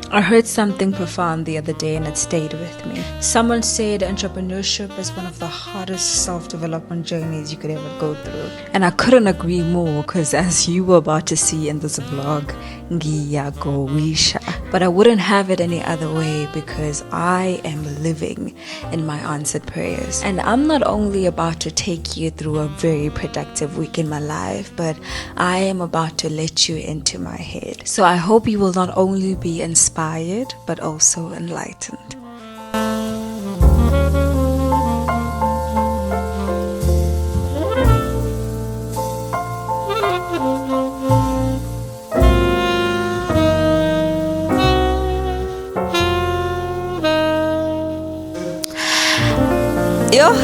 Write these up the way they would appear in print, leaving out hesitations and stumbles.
I heard something profound the other day and it stayed with me. Someone said entrepreneurship is one of the hardest self-development journeys you could ever go through. And I couldn't agree more because as you were about to see in this vlog, ngiyagowisha. But I wouldn't have it any other way because I am living in my answered prayers. And I'm not only about to take you through a very productive week in my life, but I am about to let you into my head. So I hope you will not only be inspired, but also enlightened.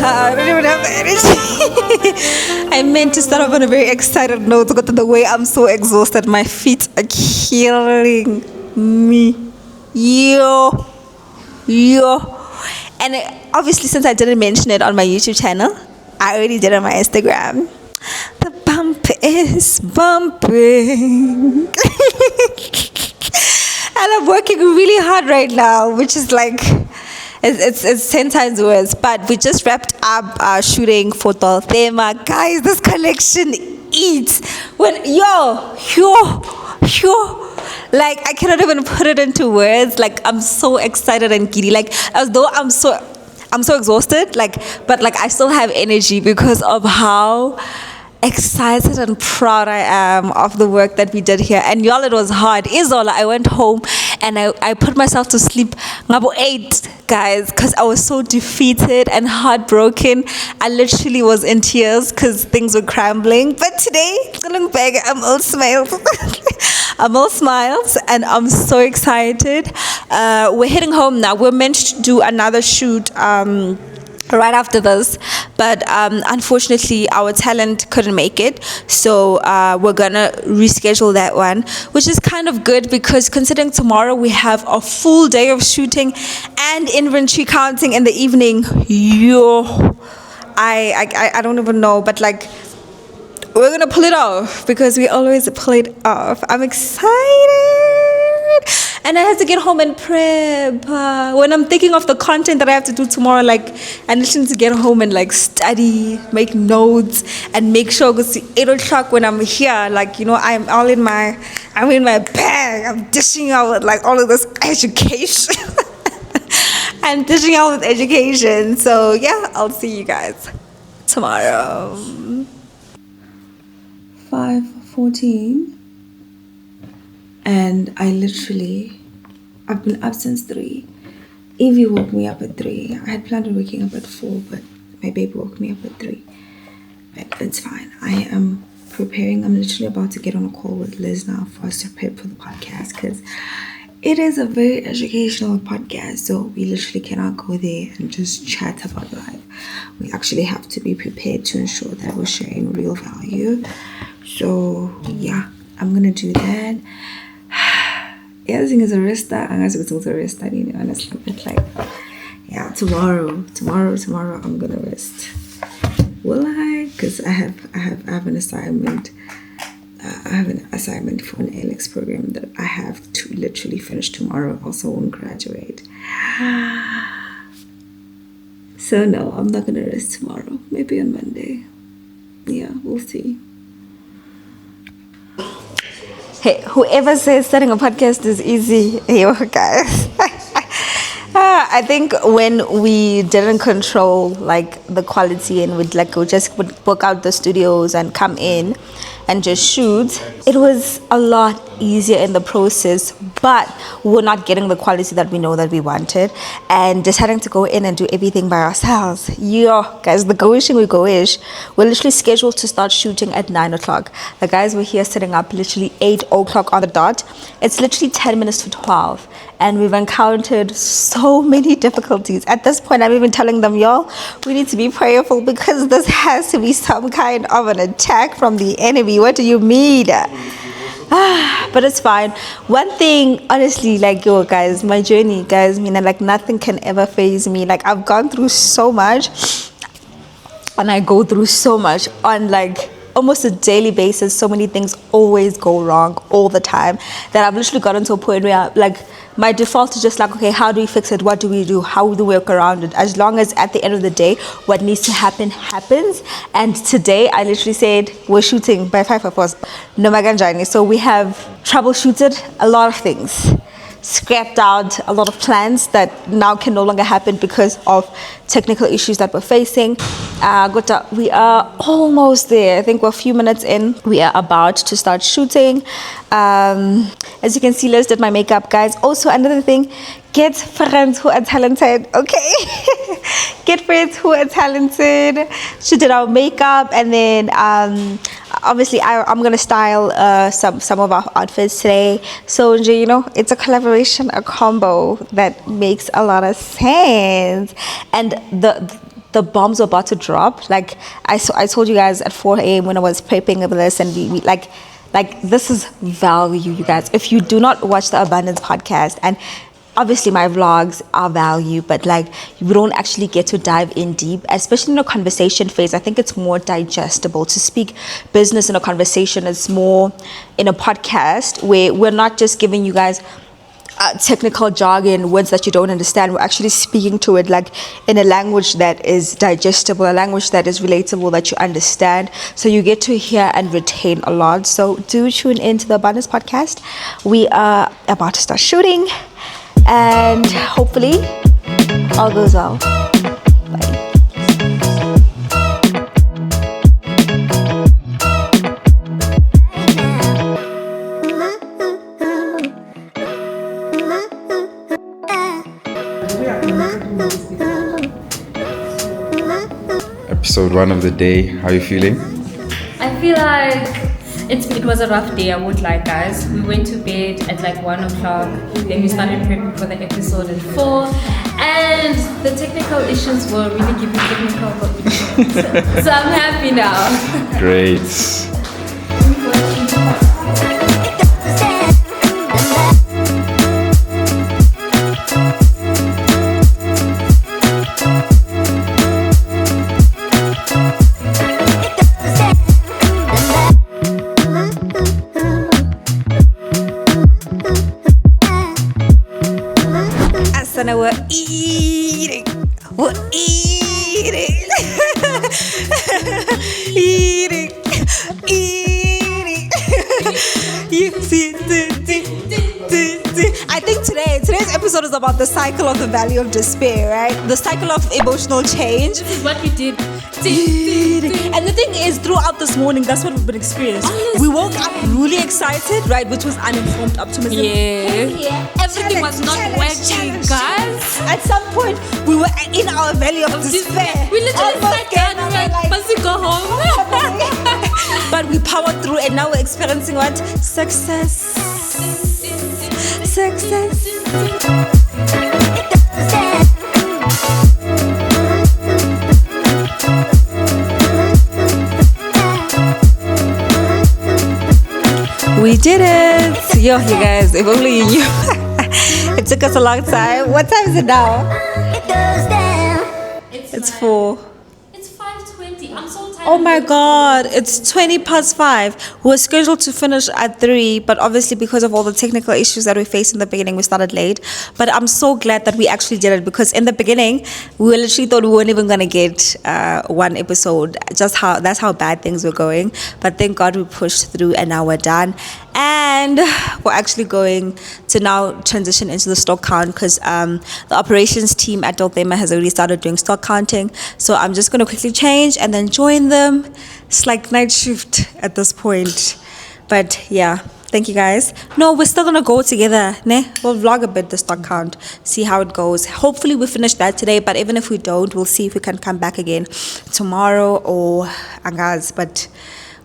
I don't even have energy. I meant to start off on a very excited note, but the way I'm so exhausted, my feet are killing me. Yo. And obviously, since I didn't mention it on my YouTube channel, I already did on my Instagram. The bump is bumping. And I'm working really hard right now, which is like... It's 10 times worse. But we just wrapped up shooting for the thema. Guys, this collection eats. When like I cannot even put it into words. Like I'm so excited and giddy. Like as though I'm so exhausted. But I still have energy because of how excited and proud I am of the work that we did here. And y'all, it was hard. Izola, I went home and I put myself to sleep ngabo 8, guys, because I was so defeated and heartbroken. I literally was in tears because things were crumbling. But today, looking back, I'm all smiles. I'm all smiles and I'm so excited. We're heading home now. We're meant to do another shoot right after this, but unfortunately our talent couldn't make it, so we're gonna reschedule that one, which is kind of good because considering tomorrow we have a full day of shooting and inventory counting in the evening. I don't even know, but like we're gonna pull it off because we always pull it off. I'm excited. And I have to get home and prep. When I'm thinking of the content that I have to do tomorrow, like I need to get home and like study, make notes, and make sure because 8 o'clock when I'm here, like I'm in my bag. I'm dishing out with like all of this education. I'm dishing out with education. So yeah, I'll see you guys tomorrow. 5:14. And I've been up since 3. Evie woke me up at 3. I had planned on waking up at 4, but my baby woke me up at 3. But it's fine. I am preparing. I'm literally about to get on a call with Liz now for us to prep for the podcast because it is a very educational podcast. So we literally cannot go there and just chat about life. We actually have to be prepared to ensure that we're sharing real value. So yeah, I'm going to do that. Everything is a resta. I'm honestly, but like, yeah, tomorrow I'm gonna rest. Will I? Because I have an assignment. I have an assignment for an ALEX program that I have to literally finish tomorrow. Also, won't graduate. So no, I'm not gonna rest tomorrow. Maybe on Monday. Yeah, we'll see. Hey, whoever says starting a podcast is easy, yo guys. I think when we didn't control like the quality and would book out the studios and come in and just shoot, it was a lot easier in the process, but we're not getting the quality that we know that we wanted and deciding to go in and do everything by ourselves. Yo guys, the go-ishing we go-ish, we're literally scheduled to start shooting at 9 o'clock. The guys were here setting up literally 8 o'clock on the dot. It's literally 10 minutes to 12 and we've encountered so many difficulties. At this point, I'm even telling them, y'all, we need to be prayerful because this has to be some kind of an attack from the enemy. What do you mean? But it's fine. One thing, honestly, like, yo, guys, my journey, guys, like, nothing can ever faze me. Like, I've gone through so much, and I go through so much on, like, almost a daily basis, so many things always go wrong all the time that I've literally gotten to a point where like my default is just like, okay, how do we fix it? What do we do? How do we work around it? As long as at the end of the day, what needs to happen happens. And today I literally said, we're shooting by 5 of us. No maganjani. So we have troubleshooted a lot of things, scrapped out a lot of plans that now can no longer happen because of technical issues that we're facing. We are almost there. I think we're a few minutes in. We are about to start shooting. As you can see, Liz did my makeup, guys. Also, another thing, get friends who are talented, okay? Get friends who are talented. She did our makeup, and then obviously I'm gonna style some of our outfits today. So you know, it's a collaboration, a combo that makes a lot of sense. And the bombs are about to drop. Like I told you guys at 4 a.m. when I was prepping for this, and we like this is value, you guys. If you do not watch the Abundance podcast, and obviously my vlogs are value, but like you don't actually get to dive in deep, especially in a conversation phase. I think it's more digestible to speak business in a conversation. It's more in a podcast where we're not just giving you guys technical jargon, words that you don't understand. We're actually speaking to it like in a language that is digestible, a language that is relatable, that you understand. So you get to hear and retain a lot. So do tune into the Abundance podcast. We are about to start shooting, and hopefully all goes well. Bye. Episode 1 of the day. How are you feeling? I feel like it was a rough day, I would like, guys. We went to bed at like 1 o'clock, then we started prepping for the episode at 4, and the technical issues were really giving technical issues. So I'm happy now. Great. We're eating. You see, I think today's episode is about the cycle of the valley of despair, right? The cycle of emotional change. This is what we did. And the thing is, throughout this morning, that's what we've been experiencing. We woke up really excited, right? Which was uninformed optimism. Yeah. Everything was not working, guys. At some point, we were in our valley of despair. We literally sat down and were like, must we go home? But we powered through, and now we're experiencing what? Success. We did it! Yo, you guys, if only you knew. It took us a long time. What time is it now? It's 4. It's 5:20. I'm so tired. Oh my god, it's 20 past 5. We were scheduled to finish at 3, but obviously because of all the technical issues that we faced in the beginning, we started late. But I'm so glad that we actually did it, because in the beginning, we literally thought we weren't even gonna get one episode. That's how bad things were going. But thank God we pushed through, and now we're done. And we're actually going to now transition into the stock count, because the operations team at Dolthema has already started doing stock counting. So I'm just going to quickly change and then join them. It's like night shift at this point. But yeah, thank you guys. No, we're still going to go together. Ne? We'll vlog a bit the stock count, see how it goes. Hopefully we finish that today, but even if we don't, we'll see if we can come back again tomorrow or Angaz. But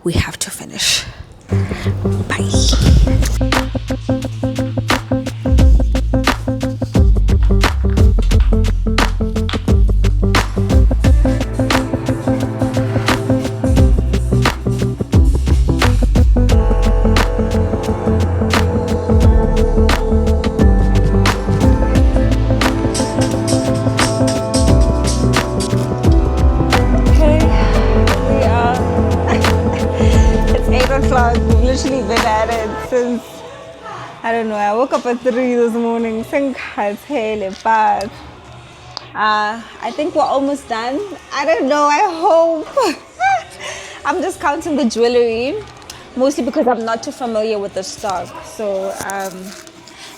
we have to finish. Bye. don't know. I woke up at 3 this morning. But I think we're almost done. I don't know. I hope. I'm just counting the jewelry, mostly because I'm not too familiar with the stock. So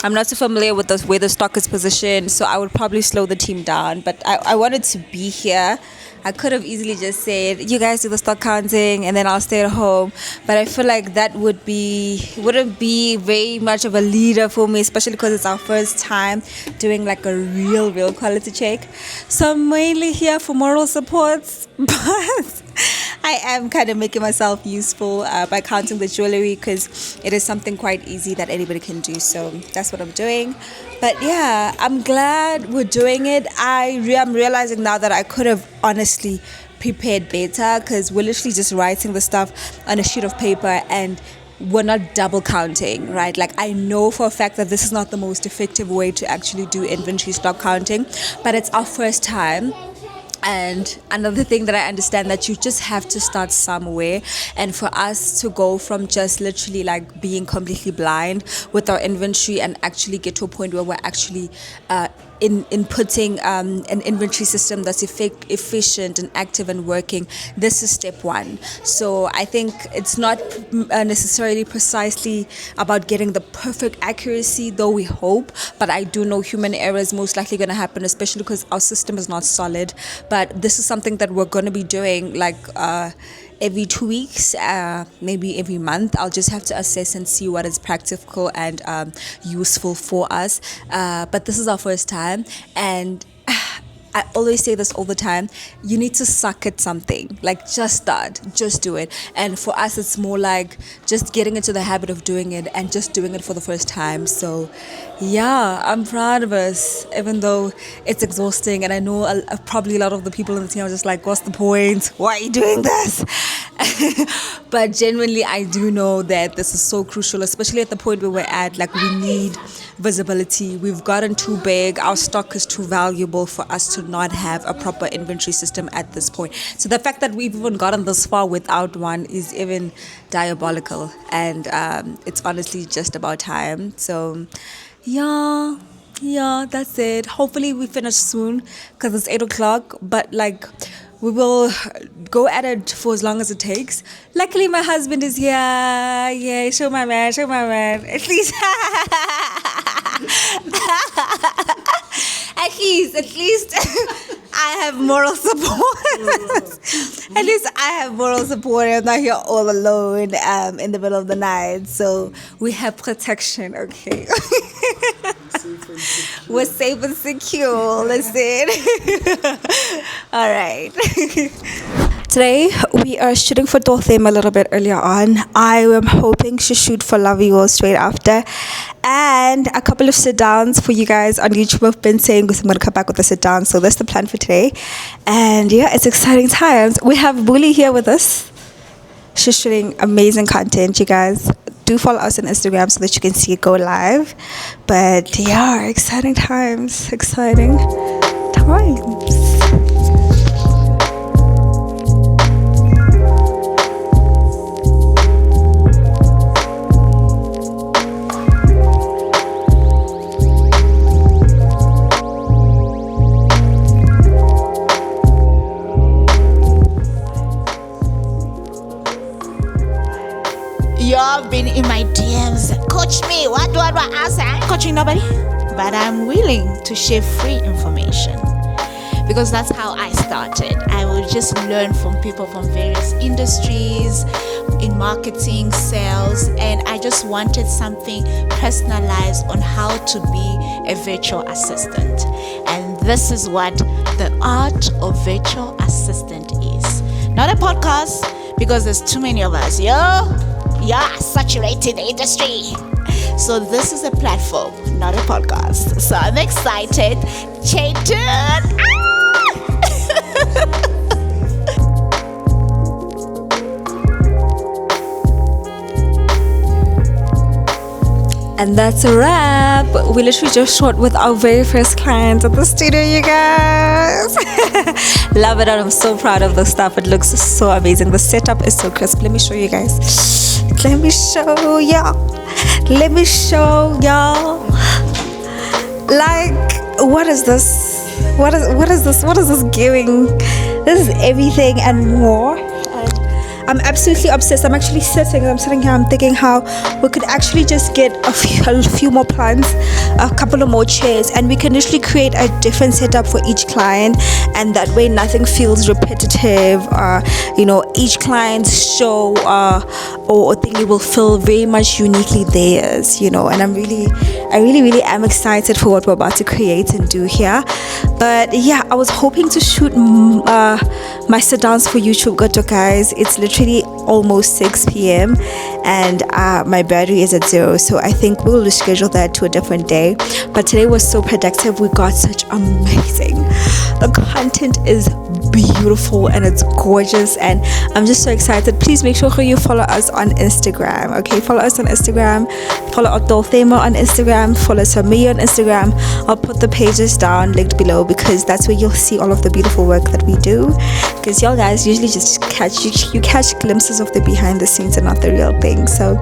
I'm not too familiar with where the stock is positioned. So I would probably slow the team down. But I wanted to be here. I could have easily just said, you guys do the stock counting and then I'll stay at home. But I feel like that wouldn't be very much of a leader for me, especially because it's our first time doing like a real quality check. So I'm mainly here for moral support, but I am kind of making myself useful by counting the jewelry, because it is something quite easy that anybody can do. So that's what I'm doing. But yeah, I'm glad we're doing it. I'm realizing now that I could have honestly prepared better, because we're literally just writing the stuff on a sheet of paper and we're not double counting, right? Like, I know for a fact that this is not the most effective way to actually do inventory stock counting, but it's our first time. And another thing that I understand, that you just have to start somewhere, and for us to go from just literally like being completely blind with our inventory and actually get to a point where we're actually inputting an inventory system that's efficient and active and working. This is step one. So I think it's not necessarily precisely about getting the perfect accuracy, though we hope, but I do know human error is most likely going to happen, especially because our system is not solid. But this is something that we're going to be doing like every 2 weeks, maybe every month. I'll just have to assess and see what is practical and useful for us. But this is our first time, and I always say this all the time, you need to suck at something. Like, just start, just do it. And for us, it's more like just getting into the habit of doing it and just doing it for the first time. So yeah, I'm proud of us, even though it's exhausting. And I know probably a lot of the people in the team are just like, what's the point? Why are you doing this? But genuinely, I do know that this is so crucial, especially at the point where we're at. Like, we need visibility. We've gotten too big. Our stock is too valuable for us to not have a proper inventory system at this point. So the fact that we've even gotten this far without one is even diabolical. And it's honestly just about time. So yeah, that's it. Hopefully we finish soon, because it's 8 o'clock. But like, we will go at it for as long as it takes. Luckily, my husband is here. Yay, show my man. At least, at least I have moral support. At least I have moral support. I'm not here all alone in the middle of the night. So we have protection, okay? We're safe and secure. Listen. All right. Today we are shooting for Dothem a little bit earlier on. I am hoping to shoot for Love You All straight after, and a couple of sit downs for you guys on YouTube. I've been saying I'm going to come back with a sit down, so that's the plan for today. And yeah, it's exciting times. We have Bully here with us. She's shooting amazing content, you guys. Do follow us on Instagram so that you can see it go live. But yeah, exciting times. You've been in my DMs. Coach me. What do I answer? I ain't coaching nobody. But I'm willing to share free information, because that's how I started. I will just learn from people from various industries, in marketing, sales, and I just wanted something personalized on how to be a virtual assistant. And this is what the art of virtual assistant is. Not a podcast, because there's too many of us. Yeah, saturated the industry. So this is a platform, not a podcast. So I'm excited. Stay tuned. And that's a wrap. We literally just shot with our very first client at the studio, you guys. Love it, and I'm so proud of the stuff. It looks so amazing. The setup is so crisp. Let me show you guys. Let me show y'all. Like, what is this? What is this? What is this giving? This is everything and more. I'm absolutely obsessed. I'm sitting here, I'm thinking how we could actually just get a few more plants, a couple of more chairs, and we can literally create a different setup for each client, and that way nothing feels repetitive. Each client's show or thing will feel very much uniquely theirs, and I really am excited for what we're about to create and do here. But yeah, I was hoping to shoot my sit downs for YouTube, guys. It's literally almost 6 p.m. and my battery is at 0, so I think we'll reschedule that to a different day. But today was so productive. We got such amazing, the content is beautiful and it's gorgeous, and I'm just so excited. Please make sure you follow us on Instagram. Okay, follow us on Instagram, follow Adolthema on Instagram, follow Samia on Instagram. I'll put the pages down linked below, because that's where you'll see all of the beautiful work that we do, because y'all guys usually just catch glimpses of the behind the scenes and not the real thing. So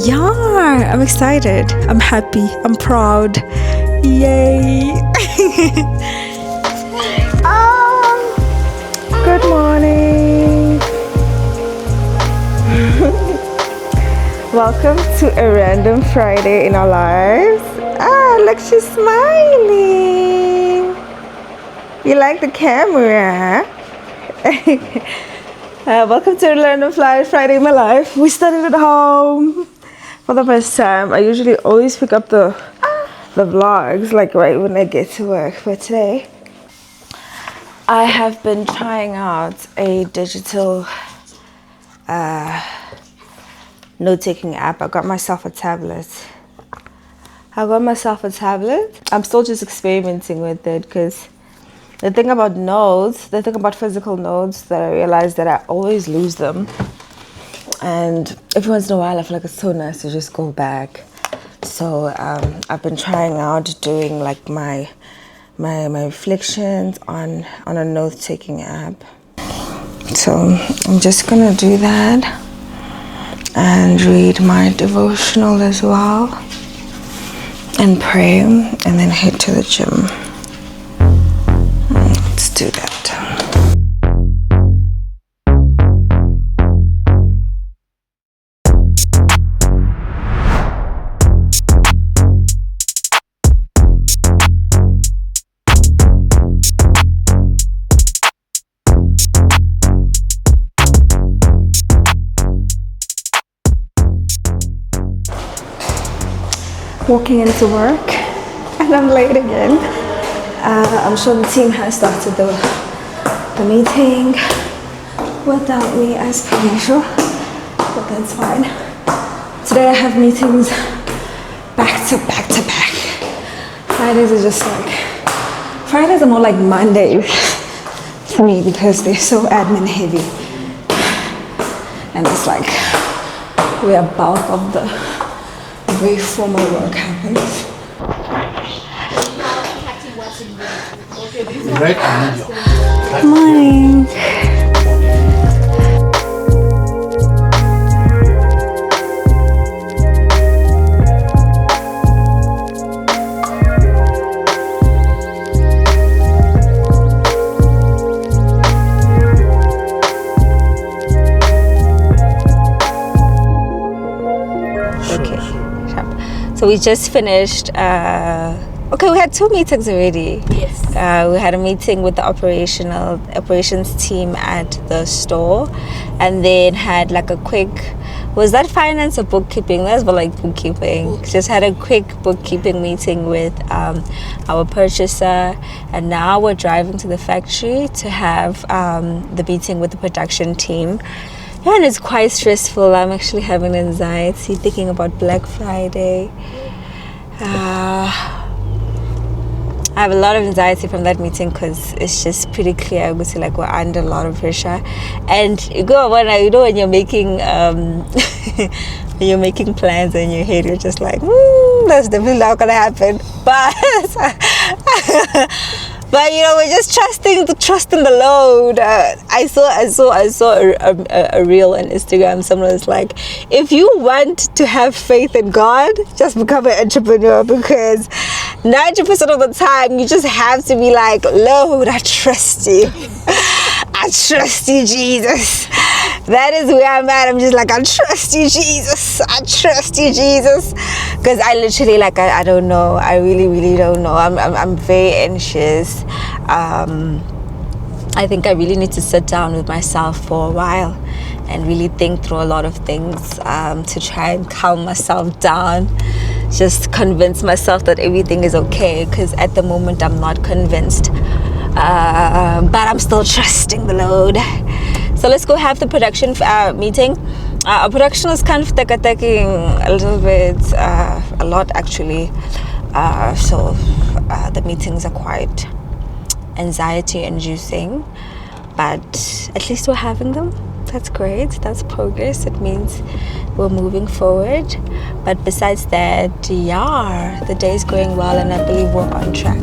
yeah, I'm excited, I'm happy, I'm proud. Yay. Good morning. Welcome to a random Friday in our lives. Look, she's smiling. You like the camera? Welcome to a random Friday in my life. We started at home for the first time. I usually always pick up the vlogs like right when I get to work, but today I have been trying out a digital note-taking app. I got myself a tablet. I'm still just experimenting with it, because the thing about physical notes, that I realized that I always lose them. And every once in a while, I feel like it's so nice to just go back. So I've been trying out doing like my reflections on a note-taking app. So I'm just gonna do that and read my devotional as well and pray, and then head to the gym. Let's do that. Walking into work and I'm late again. I'm sure the team has started the meeting without me as per usual, but that's fine. Today I have meetings back to back to back. Fridays are more like Mondays for me, because they're so admin heavy, and it's like where bulk of the very formal work happens. Good morning. So we just finished, we had 2 meetings already. Yes. We had a meeting with the operations team at the store, and then had like a quick, was that finance or bookkeeping? That's more like bookkeeping. Just had a quick bookkeeping meeting with our purchaser, and now we're driving to the factory to have the meeting with the production team. Yeah, and it's quite stressful. I'm actually having anxiety thinking about Black Friday. I have a lot of anxiety from that meeting, because it's just pretty clear like we're under a lot of pressure. And when you're making when you're making plans in your head, you're just like, that's definitely not gonna happen. But we're just trusting the Lord. I saw a reel on Instagram. Someone was like, if you want to have faith in God, just become an entrepreneur, because 90% of the time you just have to be like, Lord, I trust you. I trust you, Jesus. That is where I'm at. I'm just like, I trust you, Jesus. I trust you, Jesus. Because I literally, I don't know. I really don't know. I'm very anxious. I think I really need to sit down with myself for a while and really think through a lot of things to try and calm myself down. Just convince myself that everything is okay, because at the moment I'm not convinced. But I'm still trusting the Lord. So let's go have the production meeting. Our production is kind of taking a little bit, a lot actually. So the meetings are quite anxiety inducing, but at least we're having them. That's great. That's progress. It means we're moving forward. But besides that, yeah, the day is going well, and I believe we're on track.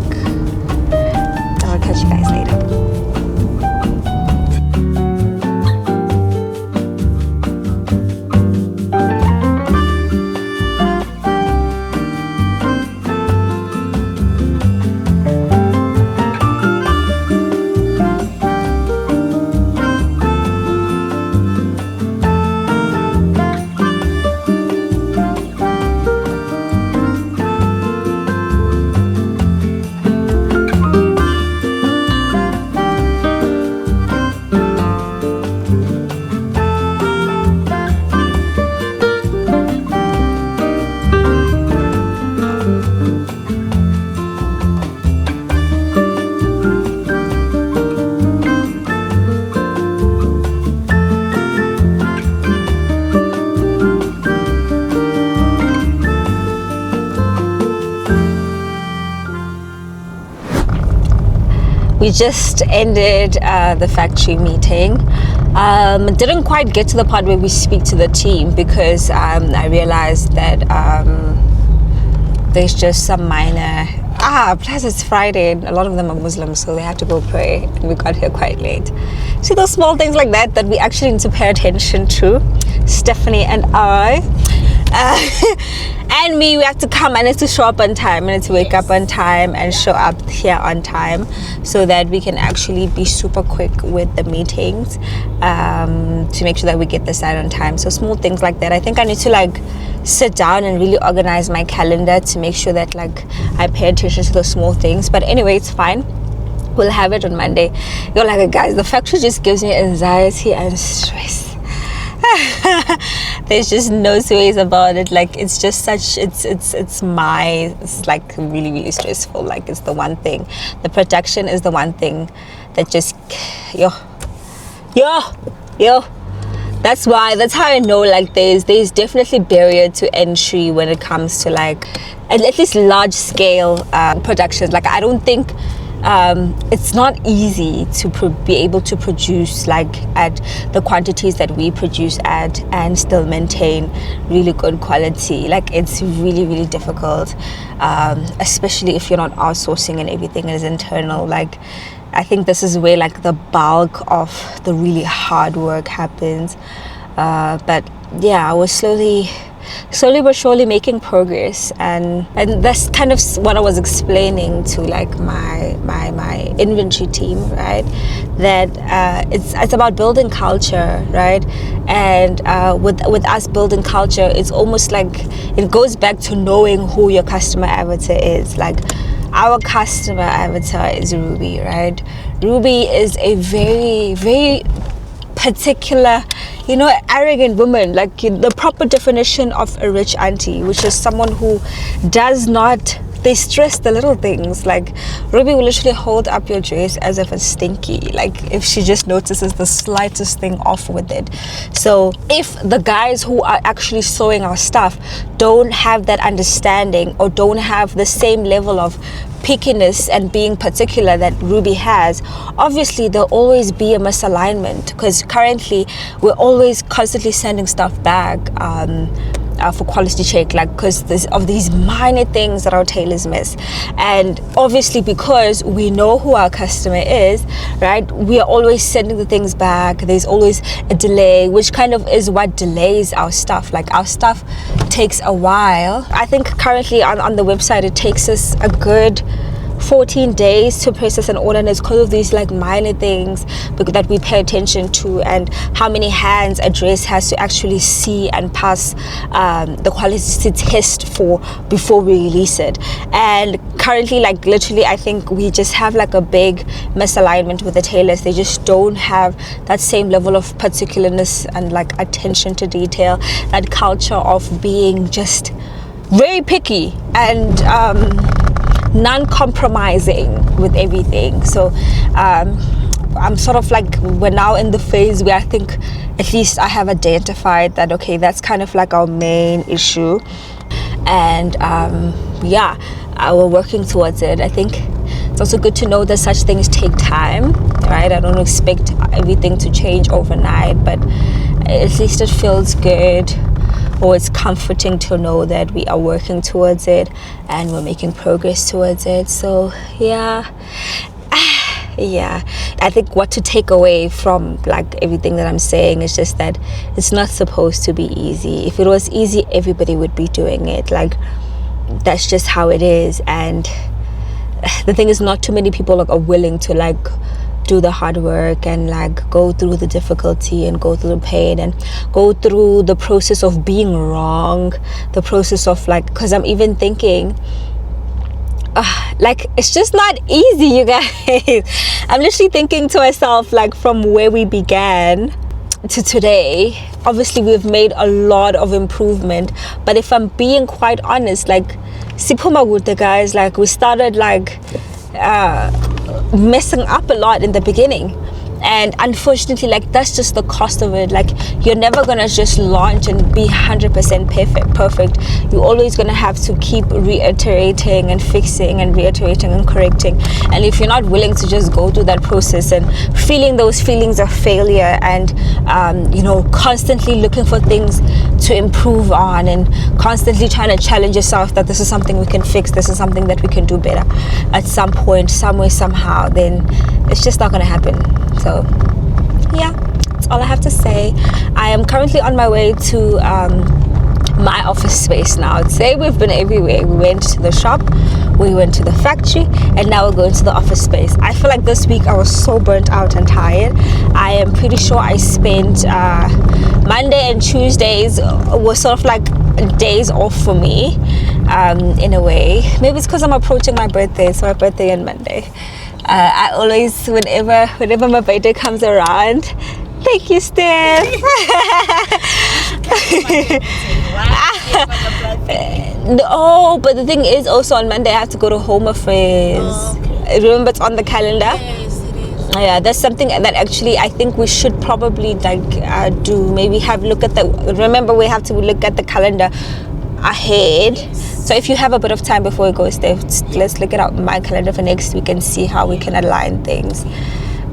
I'll catch you guys later. We just ended the factory meeting. Didn't quite get to the part where we speak to the team, because I realized that there's just some minor plus it's Friday and a lot of them are Muslims, so they have to go pray, and we got here quite late. See, those small things like that we actually need to pay attention to, Stephanie and I. And me, we have to come, I need to show up on time, I need to wake up on time and show up here on time, so that we can actually be super quick with the meetings, to make sure that we get this out on time. So small things like that. I think I need to sit down and really organize my calendar to make sure that I pay attention to those small things. But anyway, it's fine. We'll have it on Monday. Guys, the factory just gives me anxiety and stress. There's just no two ways about it. It's just such, it's really, really stressful. It's the one thing. The production is the one thing that just, yo. That's how I know there's definitely barrier to entry when it comes to at least large scale productions. I don't think it's not easy to be able to produce at the quantities that we produce at and still maintain really good quality. It's really, really difficult, especially if you're not outsourcing and everything is internal. I think this is where the bulk of the really hard work happens. But yeah, I was slowly but surely making progress, and that's kind of what I was explaining to my inventory team, right? That it's about building culture, right? And with us building culture, it's almost it goes back to knowing who your customer avatar is. Our customer avatar is Ruby, right? Ruby is a very, very particular, arrogant woman, the proper definition of a rich auntie, which is someone who they stress the little things. Ruby will literally hold up your dress as if it's stinky, if she just notices the slightest thing off with it. So if the guys who are actually sewing our stuff don't have that understanding, or don't have the same level of pickiness and being particular that Ruby has, obviously there'll always be a misalignment, because currently we're always constantly sending stuff back, for quality check, like because of these minor things that our tailors miss. And obviously because we know who our customer is, right, we are always sending the things back. There's always a delay, which kind of is what delays our stuff. Like our stuff takes a while. I think currently on the website it takes us a good 14 days to process an order, and it's because of these like minor things that we pay attention to, and how many hands a dress has to actually see and pass the quality test for before we release it. And currently, like literally, I think we just have like a big misalignment with the tailors. They just don't have that same level of particularness and like attention to detail, that culture of being just very picky and non-compromising with everything. So I'm sort of like, we're now in the phase where I think at least I have identified that, okay, that's kind of like our main issue, and we're working towards it. I think it's also good to know that such things take time, right? I don't expect everything to change overnight, but at least it feels good, or it's comforting to know that we are working towards it and we're making progress towards it. So yeah, I think what to take away from like everything that I'm saying is just that it's not supposed to be easy. If it was easy, everybody would be doing it. Like, that's just how it is. And the thing is, not too many people are willing to like do the hard work and like go through the difficulty and go through the pain and go through the process of being wrong, the process of like, because I'm even thinking like, it's just not easy, you guys. I'm literally thinking to myself, like, from where we began to today, obviously we've made a lot of improvement, but if I'm being quite honest, like, siphuma kude, guys, like we started like messing up a lot in the beginning, and unfortunately, like, that's just the cost of it. Like, you're never gonna just launch and be 100% perfect. You're always gonna have to keep reiterating and fixing and reiterating and correcting. And if you're not willing to just go through that process and feeling those feelings of failure and constantly looking for things to improve on and constantly trying to challenge yourself that this is something we can fix, this is something that we can do better at some point, somewhere, somehow, then it's just not gonna happen. So yeah, that's all I have to say. I am currently on my way to my office space now. Today we've been everywhere. We went to the shop, we went to the factory, and now we're going to the office space. I feel like this week I was so burnt out and tired. I am pretty sure I spent Monday and Tuesdays were sort of like days off for me, in a way. Maybe it's because I'm approaching my birthday, so my birthday on Monday. I always, whenever my birthday comes around, thank you, Steph. No, but the thing is, also on Monday I have to go to Home Affairs. Okay. Remember, it's on the calendar. Yes, it is. Yeah, that's something that actually I think we should probably like do. Maybe have look at the. Remember, we have to look at the calendar ahead. Yes. So if you have a bit of time before it goes there, let's look at my calendar for next week and see how we can align things.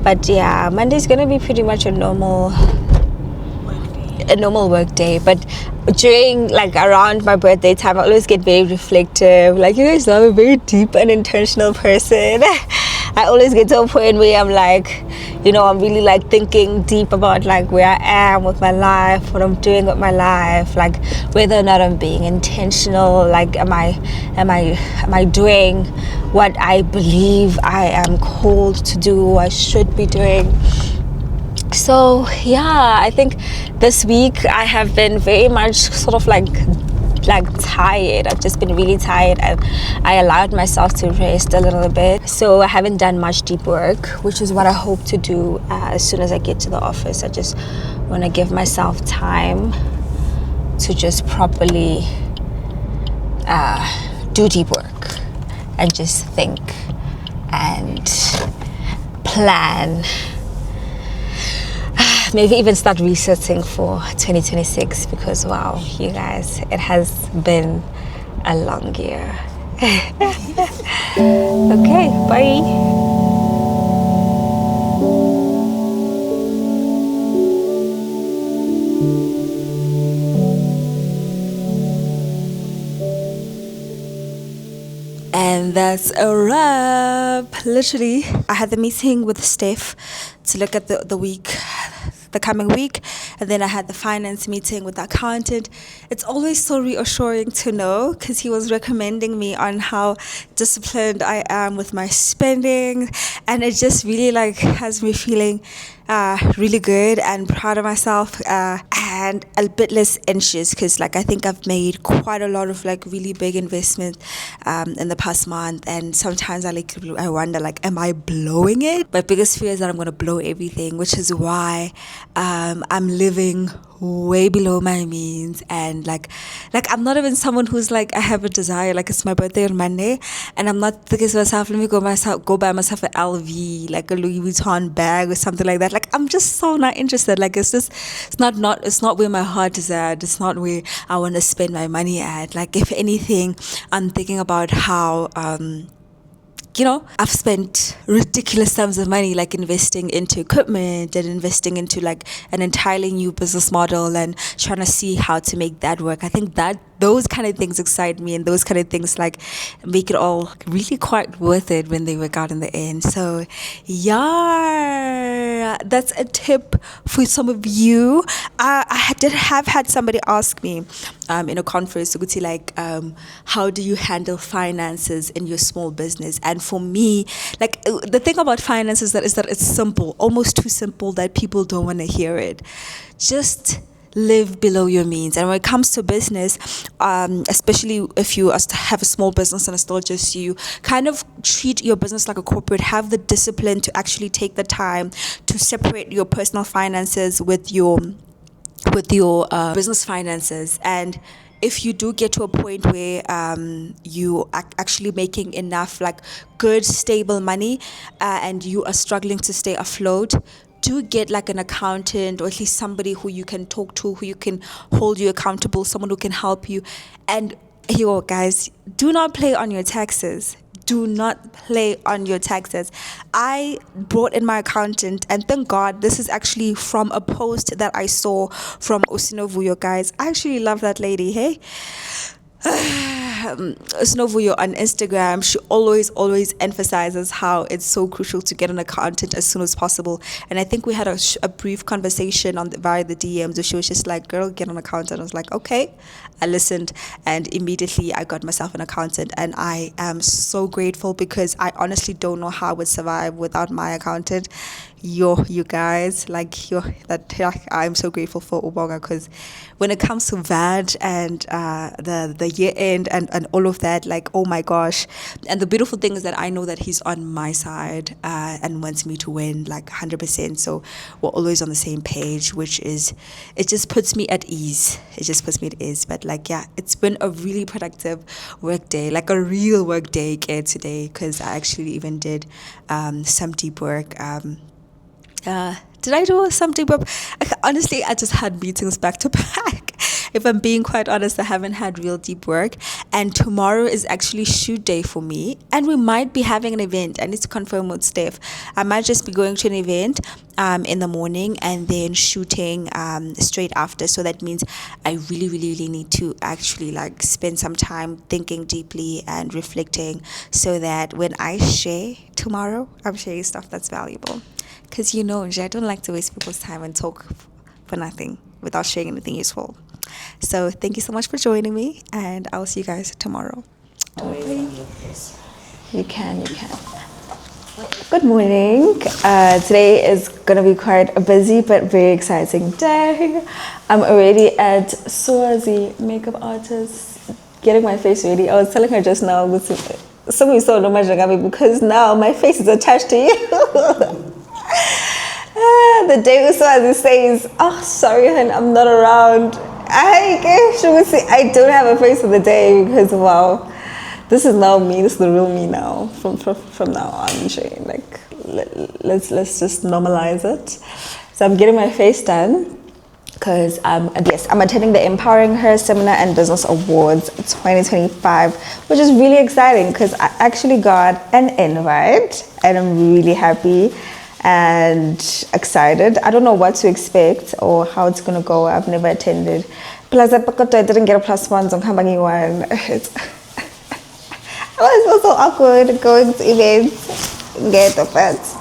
But yeah, Monday's gonna be pretty much a normal work day. But during like around my birthday time, I always get very reflective. Like, you guys know I'm a very deep and intentional person. I always get to a point where I'm like, I'm really like thinking deep about like where I am with my life, what I'm doing with my life, like whether or not I'm being intentional, like am I doing what I believe I am called to do, I should be doing. So yeah, I think this week I have been very much sort of like tired. I've just been really tired, and I allowed myself to rest a little bit. So I haven't done much deep work, which is what I hope to do as soon as I get to the office. I just want to give myself time to just properly do deep work and just think and plan. Maybe even start researching for 2026, because wow, you guys, it has been a long year. Okay, bye. That's a wrap. Literally, I had the meeting with Steph to look at the coming week, and then I had the finance meeting with the accountant. It's always so reassuring to know, because he was recommending me on how disciplined I am with my spending, and it just really like has me feeling really good and proud of myself, and a bit less anxious, because like I think I've made quite a lot of like really big investments in the past month, and sometimes I wonder, like, am I blowing it? My biggest fear is that I'm gonna blow everything, which is why I'm living way below my means, and like I'm not even someone who's like, I have a desire, like it's my birthday on Monday and I'm not thinking to myself, let me go buy myself an LV, like a Louis Vuitton bag or something like that. Like I'm just so not interested. Like it's not where my heart is at. It's not where I want to spend my money at. Like if anything, I'm thinking about how I've spent ridiculous sums of money, like investing into equipment and investing into like an entirely new business model and trying to see how to make that work. I think that those kind of things excite me, and those kind of things like make it all really quite worth it when they work out in the end. So yeah, that's a tip for some of you. I did have had somebody ask me in a conference, like, how do you handle finances in your small business? And for me, like the thing about finance is that it's simple, almost too simple that people don't want to hear it. Just live below your means. And when it comes to business, especially if you have a small business and it's still just you, kind of treat your business like a corporate. Have the discipline to actually take the time to separate your personal finances with your business finances. And if you do get to a point where you are actually making enough like good stable money, and you are struggling to stay afloat, do get like an accountant, or at least somebody who you can talk to, who you can hold you accountable, someone who can help you. And guys, do not play on your taxes. Do not play on your taxes. I brought in my accountant, and thank God this is actually from a post that I saw from Osinovuyo, guys. I actually love that lady, hey? Osinovuyo on Instagram, she always emphasizes how it's so crucial to get an accountant as soon as possible. And I think we had a brief conversation via the DMs where she was just like, girl, get an accountant. I was like, okay. I listened, and immediately I got myself an accountant, and I am so grateful, because I honestly don't know how I would survive without my accountant. You guys, I'm so grateful for Ubonga, because when it comes to VAT and the year end and all of that, like, oh my gosh. And the beautiful thing is that I know that he's on my side and wants me to win like 100%. So we're always on the same page, which is, it just puts me at ease. But like, yeah, it's been a really productive work day, like a real work day today, because I actually even did some deep work. Did I do some deep work? Honestly, I just had meetings back to back. If I'm being quite honest, I haven't had real deep work. And tomorrow is actually shoot day for me. And we might be having an event. I need to confirm with Steph. I might just be going to an event in the morning and then shooting straight after. So that means I really need to actually like spend some time thinking deeply and reflecting, so that when I share tomorrow, I'm sharing stuff that's valuable. Because I don't like to waste people's time and talk for nothing without sharing anything useful. So thank you so much for joining me, and I'll see you guys tomorrow. You can. Good morning. Today is going to be quite a busy but very exciting day. I'm already at Swazi makeup artist, getting my face ready. I was telling her just now, somebody saw no much because now my face is attached to you. The day Uswazi says, oh, sorry, hun, I'm not around. She would say, I don't have a face of the day, because, wow, this is now me. This is the real me now. From now on, Shane. Like, let's just normalize it. So I'm getting my face done, because I'm attending the Empowering Her Seminar and Business Awards 2025, which is really exciting, because I actually got an invite, and I'm really happy and excited. I don't know what to expect or how it's going to go. I've never attended. Plus, I didn't get a +1 on Kambani one. I feel so awkward going to events, get the fats.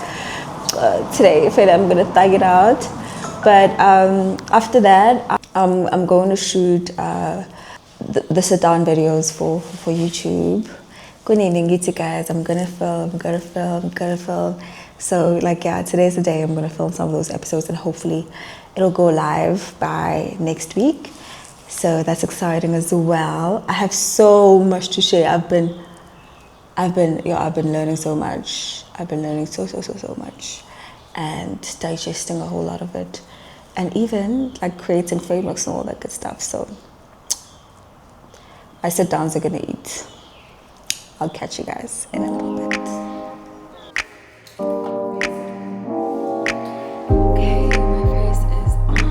Today, I feel I'm gonna thug it out. But after that, I'm going to shoot the sit-down videos for YouTube. Good evening, guys. I'm gonna film. So like yeah, today's the day I'm gonna film some of those episodes, and hopefully it'll go live by next week. So that's exciting as well. I have so much to share. I've been learning so much. I've been learning so much, and digesting a whole lot of it, and even like creating frameworks and all that good stuff. So my sit downs are gonna eat. I'll catch you guys in a little bit. Okay, my face is on.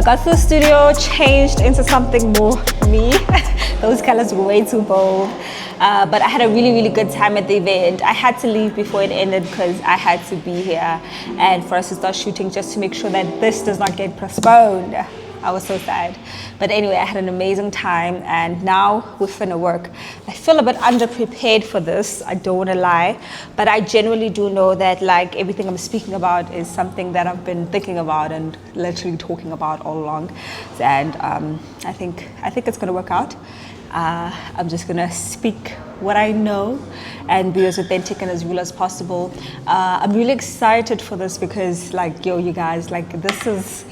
Got to the studio, changed into something more me. Those colors were way too bold. But I had a really good time at the event. I had to leave before it ended because I had to be here and for us to start shooting just to make sure that this does not get postponed. I was so sad. But anyway, I had an amazing time, and now we're finna work. I feel a bit underprepared for this, I don't wanna lie, but I genuinely do know that like everything I'm speaking about is something that I've been thinking about and literally talking about all along. And I think it's gonna work out. I'm just gonna speak what I know and be as authentic and as real as possible. I'm really excited for this because like, yo, you guys, like this is,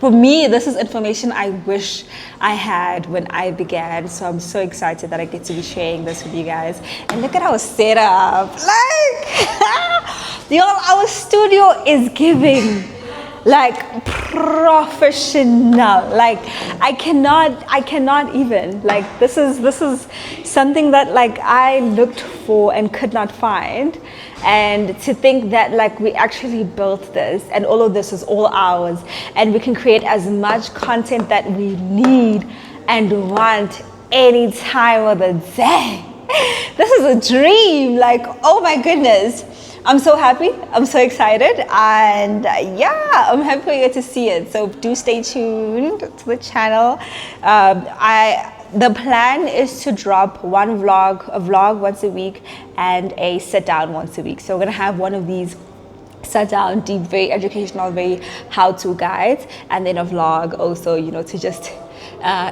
for me, this is information I wish I had when I began. So I'm so excited that I get to be sharing this with you guys. And look at our setup. Like, y'all, our studio is giving like professional. Like I cannot even, like this is something that like I looked for and could not find. And to think that like we actually built this and all of this is all ours, and we can create as much content that we need and want any time of the day. This is a dream. Like, oh my goodness. I'm so happy, I'm so excited, and yeah, I'm happy for you to see it. So do stay tuned to the channel. The plan is to drop a vlog once a week and a sit down once a week. So we're gonna have one of these sat down, deep, very educational, very how-to guides, and then a vlog also, you know, to just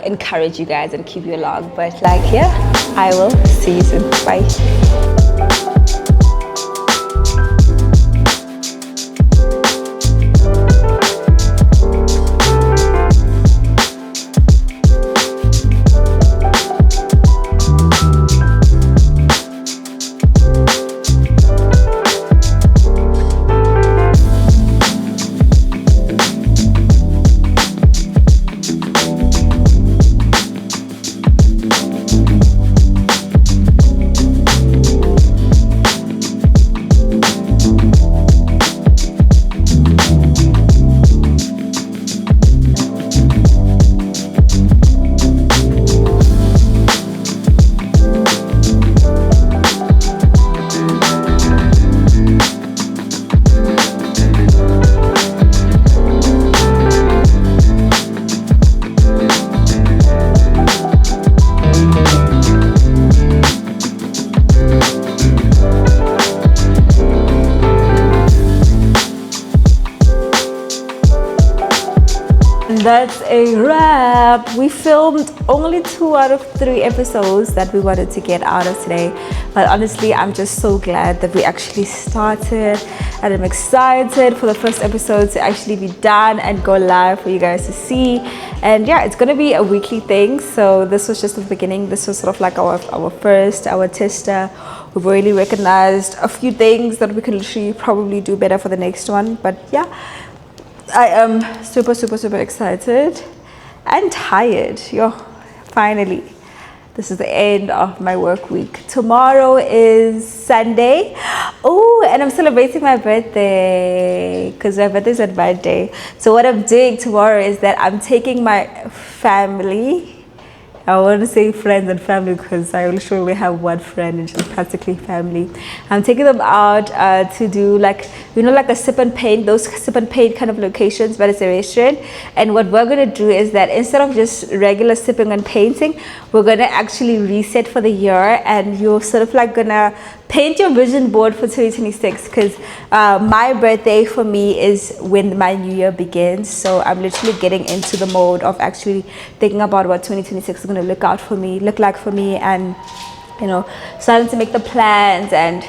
encourage you guys and keep you along. But like, yeah, I will see you soon. Bye. That's a wrap. We filmed only 2 out of 3 episodes that we wanted to get out of today, but honestly I'm just so glad that we actually started, and I'm excited for the first episode to actually be done and go live for you guys to see. And yeah, it's gonna be a weekly thing, so this was just the beginning. This was sort of like our tester. We've already recognized a few things that we can literally probably do better for the next one. But yeah, I am super excited and tired. Yo, finally, this is the end of my work week. Tomorrow is Sunday. Oh, and I'm celebrating my birthday because my birthday is on Monday. So what I'm doing tomorrow is that I'm taking my family. I want to say friends and family because I literally have one friend and she's practically family. I'm taking them out to do like, you know, like a sip and paint, those sip and paint kind of locations, but it's a restaurant. And what we're going to do is that instead of just regular sipping and painting, we're going to actually reset for the year, and you're sort of like going to paint your vision board for 2026, because my birthday for me is when my new year begins. So I'm literally getting into the mode of actually thinking about what 2026 is going to look like for me, and you know, starting to make the plans and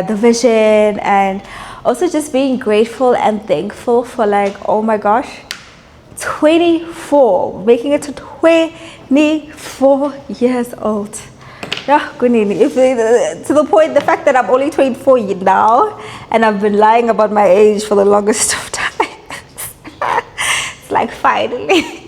the vision, and also just being grateful and thankful for, like, oh my gosh, 24, making it to 24 years old. Yeah, good evening. To the point, the fact that I'm only 24 now, and I've been lying about my age for the longest of times. It's like finally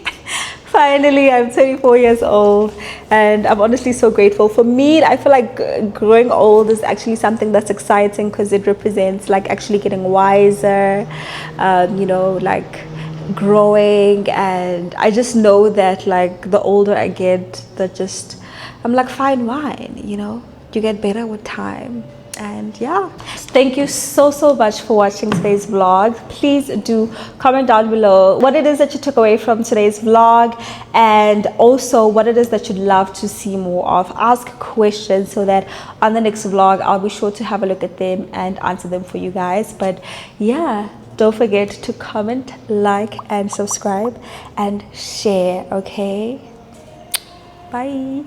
I'm 24 years old, and I'm honestly so grateful. For me, I feel like growing old is actually something that's exciting because it represents like actually getting wiser, you know, like growing. And I just know that like the older I get, I'm like fine wine, you know, you get better with time. And yeah, thank you so much for watching today's vlog. Please do comment down below what it is that you took away from today's vlog, and also what it is that you'd love to see more of. Ask questions so that on the next vlog I'll be sure to have a look at them and answer them for you guys. But yeah, don't forget to comment, like, and subscribe and share. Okay, bye.